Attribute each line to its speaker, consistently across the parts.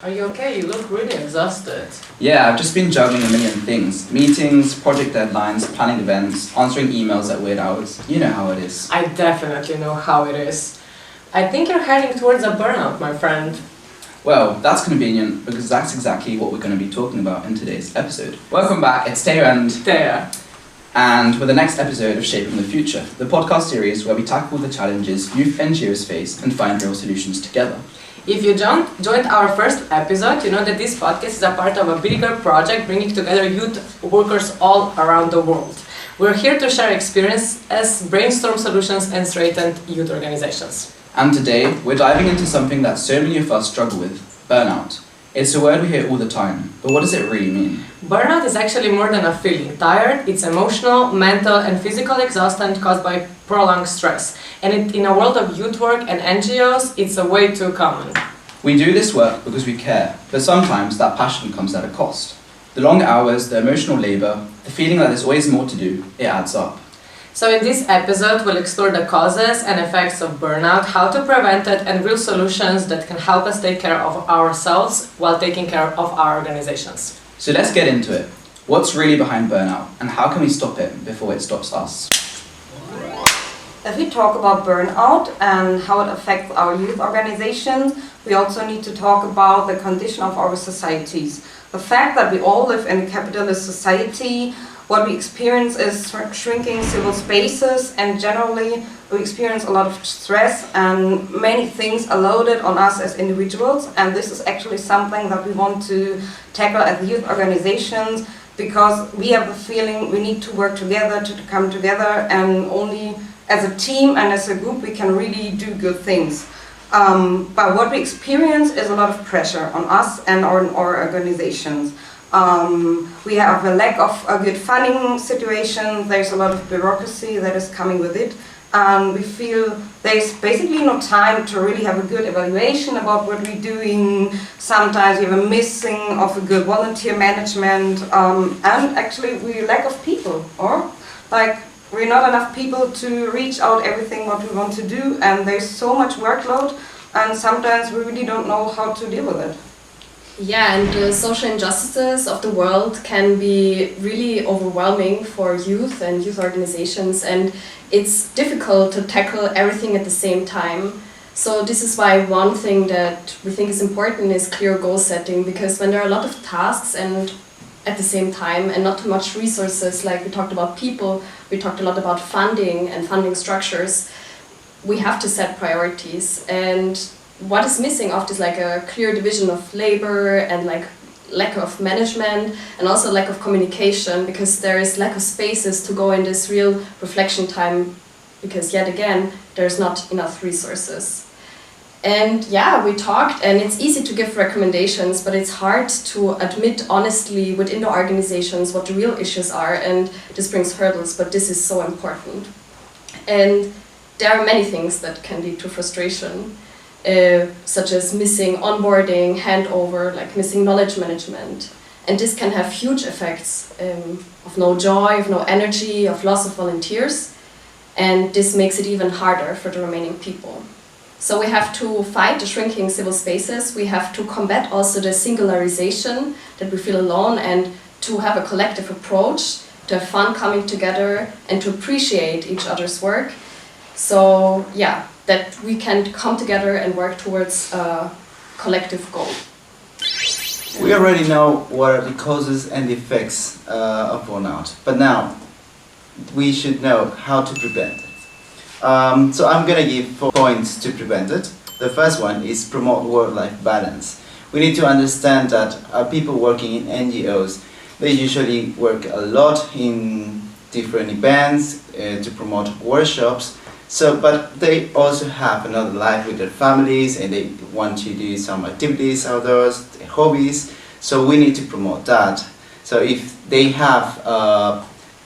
Speaker 1: Are you okay? You look really exhausted.
Speaker 2: Yeah, I've just been juggling a million things. Meetings, project deadlines, planning events, answering emails at weird hours. You know how it is.
Speaker 1: I definitely know how it is. I think you're heading towards a burnout, my friend.
Speaker 2: Well, that's convenient because that's exactly what we're going to be talking about in today's episode. Welcome back, it's Teo and with the next episode of Shaping the Future, the podcast series where we tackle the challenges youth NGOs face and find real solutions together.
Speaker 1: If you joined our first episode, you know that this podcast is a part of a bigger project bringing together youth workers all around the world. We're here to share experiences, brainstorm solutions and strengthen youth organizations.
Speaker 2: And today, we're diving into something that so many of us struggle with, burnout. It's a word we hear all the time, but what does it really mean?
Speaker 1: Burnout is actually more than a feeling. Tired, it's emotional, mental and physical exhaustion caused by prolonged stress. And in a world of youth work and NGOs, it's a way too common.
Speaker 2: We do this work because we care, but sometimes that passion comes at a cost. The long hours, the emotional labour, the feeling that there's always more to do, it adds up.
Speaker 1: So in this episode, we'll explore the causes and effects of burnout, how to prevent it, and real solutions that can help us take care of ourselves while taking care of our organizations.
Speaker 2: So let's get into it. What's really behind burnout, and how can we stop it before it stops us?
Speaker 3: If we talk about burnout and how it affects our youth organizations, we also need to talk about the condition of our societies. The fact that we all live in a capitalist society, what we experience is shrinking civil spaces, and generally we experience a lot of stress and many things are loaded on us as individuals, and this is actually something that we want to tackle at the youth organizations, because we have the feeling we need to work together to come together, and only as a team and as a group we can really do good things. But what we experience is a lot of pressure on us and our organizations. We have a lack of a good funding situation, there's a lot of bureaucracy that is coming with it, and we feel there's basically no time to really have a good evaluation about what we're doing. Sometimes we have a missing of a good volunteer management, and actually we lack of people, or like we're not enough people to reach out everything what we want to do, and there's so much workload, and sometimes we really don't know how to deal with it.
Speaker 4: Yeah, and the social injustices of the world can be really overwhelming for youth and youth organizations, and it's difficult to tackle everything at the same time. So this is why one thing that we think is important is clear goal setting, because when there are a lot of tasks and at the same time and not too much resources, like we talked about people, we talked a lot about funding and funding structures, we have to set priorities. And what is missing often is like a clear division of labor and like lack of management and also lack of communication, because there is lack of spaces to go in this real reflection time, because yet again there's not enough resources. And yeah, we talked, and it's easy to give recommendations, but it's hard to admit honestly within the organizations what the real issues are, and this brings hurdles, but this is so important. And there are many things that can lead to frustration. Such as missing onboarding, handover, like missing knowledge management. And this can have huge effects of no joy, of no energy, of loss of volunteers. And this makes it even harder for the remaining people. So we have to fight the shrinking civil spaces. We have to combat also the singularization, that we feel alone, and to have a collective approach, to have fun coming together and to appreciate each other's work. So yeah, that we can come together and work towards a collective goal.
Speaker 5: We already know what are the causes and the effects of burnout, but now we should know how to prevent it. So I'm gonna give 4 points to prevent it. The first one is promote work-life balance. We need to understand that people working in NGOs, they usually work a lot in different events to promote workshops. But they also have another life with their families, and they want to do some activities outdoors, their hobbies. So we need to promote that. So if they have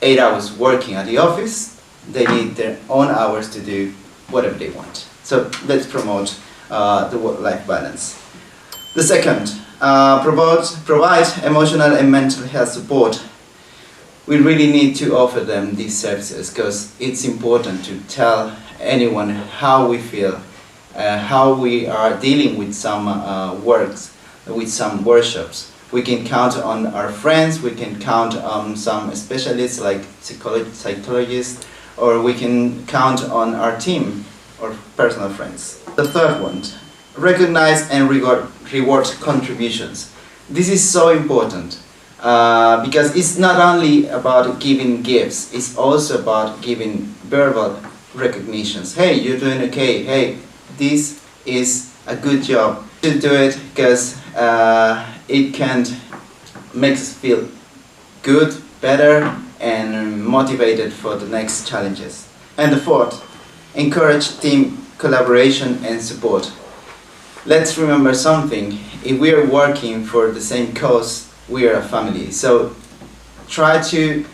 Speaker 5: 8 hours working at the office, they need their own hours to do whatever they want. So let's promote the work-life balance. The second, provide emotional and mental health support. We really need to offer them these services, because it's important to tell anyone how we feel, how we are dealing with some works with some workshops. We can count on our friends, we can count on some specialists like psychologists, or we can count on our team or personal friends. The third one, recognize and reward contributions. This is so important because it's not only about giving gifts, it's also about giving verbal recognitions. Hey, you're doing okay. Hey, this is a good job. You should do it because it can make us feel good, better, and motivated for the next challenges. And the fourth, encourage team collaboration and support. Let's remember something. If we are working for the same cause, we are a family. So try to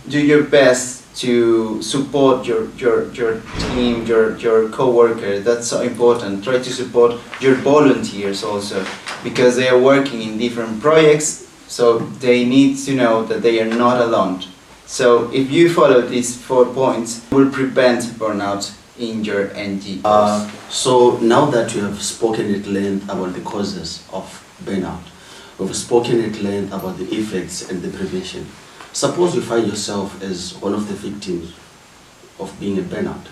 Speaker 5: do your best to support your team, your co-worker. That's so important. Try to support your volunteers also, because they are working in different projects, so they need to know that they are not alone. So if you follow these 4 points, you will prevent burnout in your NGOs.
Speaker 6: So now that you have spoken at length about the causes of burnout, we've spoken at length about the effects and the prevention. Suppose you find yourself as one of the victims of being a burnout.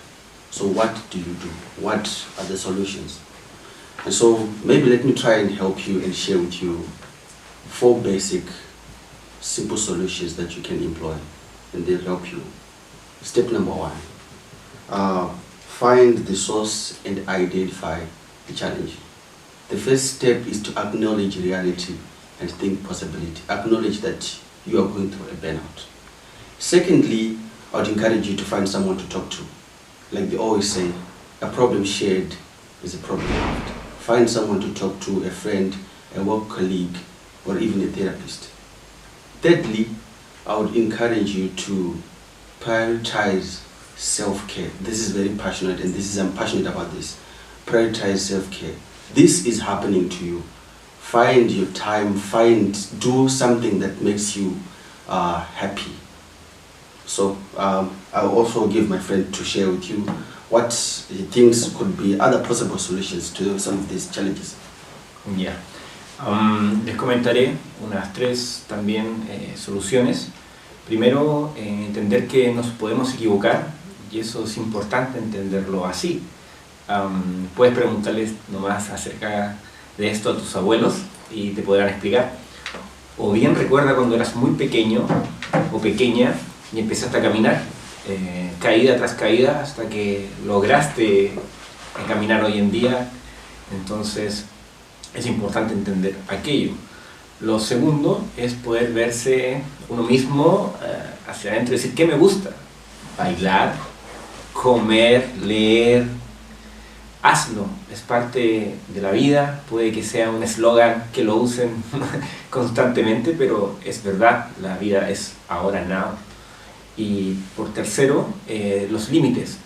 Speaker 6: So what do you do? What are the solutions? And so maybe let me try and help you and share with you 4 basic, simple solutions that you can employ, and they'll help you. Step number 1, find the source and identify the challenge. The first step is to acknowledge reality and think possibility. Acknowledge that you are going through a burnout. Secondly, I would encourage you to find someone to talk to. Like they always say, a problem shared is a problem halved. Find someone to talk to, a friend, a work colleague, or even a therapist. Thirdly, I would encourage you to prioritize self-care. This is very passionate, and I'm passionate about this. Prioritize self-care. This is happening to you. Find your time, do something that makes you happy. So I'll also give my friend to share with you what he thinks could be other possible solutions to some of these challenges.
Speaker 7: Ya. Les comentaré unas 3 también soluciones. Primero, entender que nos podemos equivocar, y eso es importante entenderlo así. Puedes preguntarles nomás acerca de esto a tus abuelos y te podrán explicar. O bien recuerda cuando eras muy pequeño o pequeña y empezaste a caminar, caída tras caída, hasta que lograste caminar hoy en día. Entonces es importante entender aquello. Lo segundo es poder verse uno mismo hacia adentro y decir, ¿qué me gusta? Bailar, comer, leer. Hazlo, es parte de la vida. Puede que sea un eslogan que lo usen constantemente, pero es verdad, la vida es ahora, now. Y por tercero, los límites,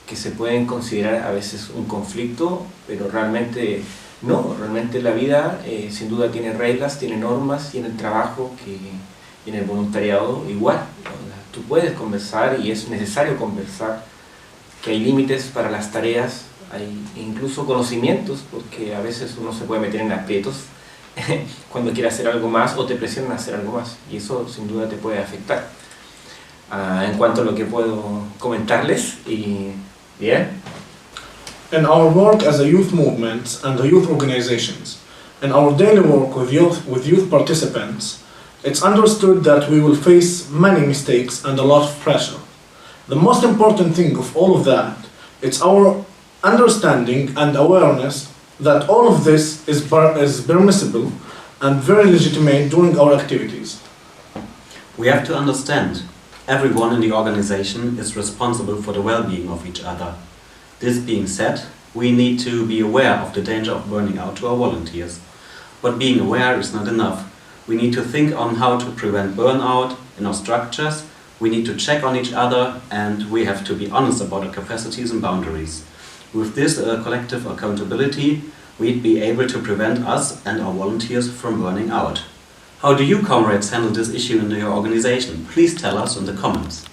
Speaker 7: que se pueden considerar a veces un conflicto, pero realmente no. Realmente la vida sin duda tiene reglas, tiene normas, y en el trabajo y en el voluntariado igual. Tú puedes conversar, y es necesario conversar, que hay límites para las tareas. Hay incluso conocimientos, porque a veces uno se puede meter en aprietos cuando quiere hacer algo más o te presionan a hacer algo más, y eso sin duda te puede afectar. En cuanto a lo que puedo comentarles, y bien.
Speaker 8: In our work as a youth movement and the youth organizations, in our daily work with youth participants, it's understood that we will face many mistakes and a lot of pressure. The most important thing of all of that, it's our understanding and awareness that all of this is permissible and very legitimate during our activities.
Speaker 6: We have to understand, everyone in the organization is responsible for the well-being of each other. This being said, we need to be aware of the danger of burning out to our volunteers. But being aware is not enough. We need to think on how to prevent burnout in our structures, we need to check on each other, and we have to be honest about our capacities and boundaries. With this collective accountability, we'd be able to prevent us and our volunteers from burning out. How do you, comrades, handle this issue in your organization? Please tell us in the comments.